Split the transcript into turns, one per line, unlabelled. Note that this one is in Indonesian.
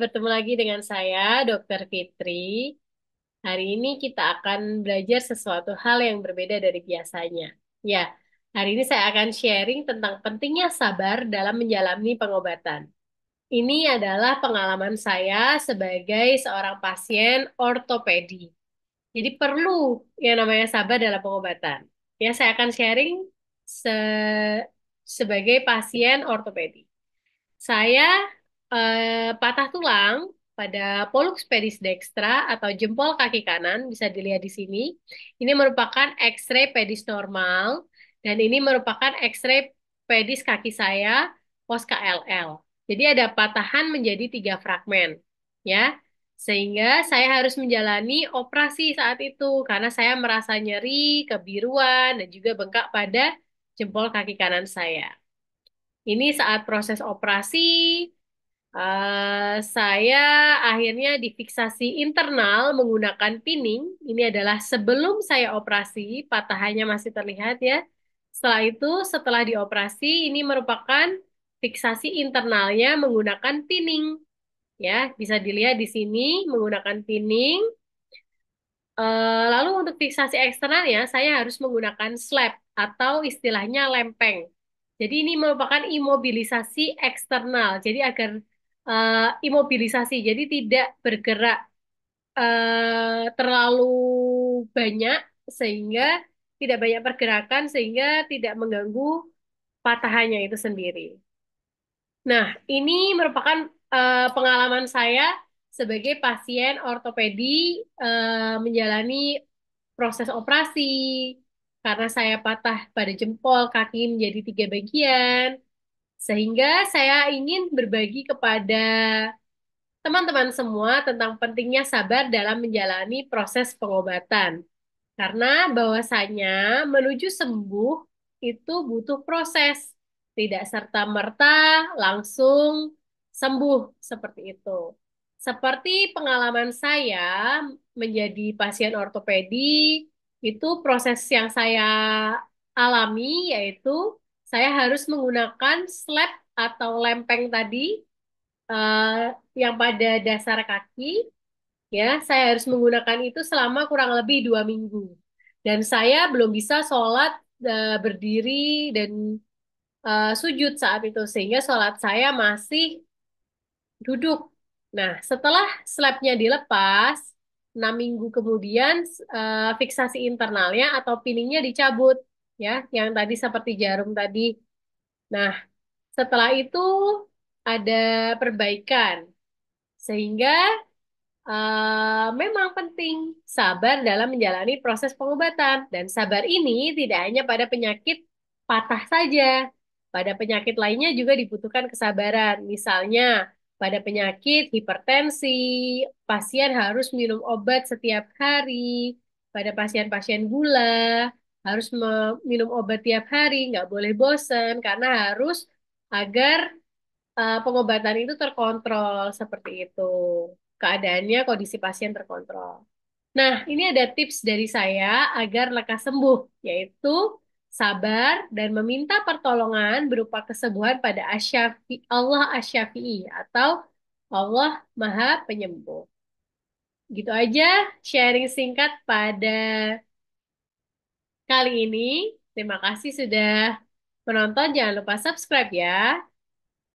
bertemu lagi dengan saya, Dr. Fitri. Hari ini kita akan belajar sesuatu hal yang berbeda dari biasanya. Ya, hari ini saya akan sharing tentang pentingnya sabar dalam menjalani pengobatan. Ini adalah pengalaman saya sebagai seorang pasien ortopedi. Jadi perlu yang namanya sabar dalam pengobatan. Ya, saya akan sharing sebagai pasien ortopedi. Saya patah tulang pada polux pedis dextra atau jempol kaki kanan, bisa dilihat di sini. Ini merupakan X-ray pedis normal dan ini merupakan X-ray pedis kaki saya pos KLL. Jadi ada patahan menjadi 3 fragmen, ya. Sehingga saya harus menjalani operasi saat itu karena saya merasa nyeri, kebiruan, dan juga bengkak pada jempol kaki kanan saya. Ini saat proses operasi, saya akhirnya difiksasi internal menggunakan pinning. Ini adalah sebelum saya operasi, patahannya masih terlihat ya. Setelah itu, setelah dioperasi, ini merupakan fiksasi internalnya menggunakan pinning. Ya, bisa dilihat di sini menggunakan pinning. Lalu untuk fiksasi eksternalnya, saya harus menggunakan slab atau istilahnya lempeng. Jadi ini merupakan imobilisasi eksternal. Jadi agar imobilisasi, jadi tidak bergerak terlalu banyak sehingga tidak banyak pergerakan sehingga tidak mengganggu patahannya itu sendiri. Nah, ini merupakan pengalaman saya sebagai pasien ortopedi menjalani proses operasi karena saya patah pada jempol kaki menjadi 3 bagian, sehingga saya ingin berbagi kepada teman-teman semua tentang pentingnya sabar dalam menjalani proses pengobatan. Karena bahwasanya menuju sembuh itu butuh proses, tidak serta-merta langsung sembuh seperti itu. Seperti pengalaman saya menjadi pasien ortopedi, itu proses yang saya alami yaitu saya harus menggunakan slab atau lempeng tadi eh, yang pada dasar kaki. Ya, saya harus menggunakan itu selama kurang lebih 2 minggu. Dan saya belum bisa sholat berdiri dan sujud saat itu, sehingga sholat saya masih duduk. Nah, setelah slabnya dilepas, 6 minggu kemudian fiksasi internalnya atau pinningnya dicabut, ya, yang tadi seperti jarum tadi. Nah, setelah itu ada perbaikan, sehingga memang penting sabar dalam menjalani proses pengobatan. Dan sabar ini tidak hanya pada penyakit patah saja. Pada penyakit lainnya juga dibutuhkan kesabaran. Misalnya, pada penyakit hipertensi, pasien harus minum obat setiap hari. Pada pasien-pasien gula, harus minum obat tiap hari, nggak boleh bosan, karena harus agar pengobatan itu terkontrol seperti itu. Keadaannya, kondisi pasien terkontrol. Nah, ini ada tips dari saya agar lekas sembuh, yaitu sabar dan meminta pertolongan berupa kesembuhan pada Allah Asy-Syafi'i atau Allah Maha Penyembuh. Gitu aja sharing singkat pada kali ini. Terima kasih sudah menonton. Jangan lupa subscribe ya.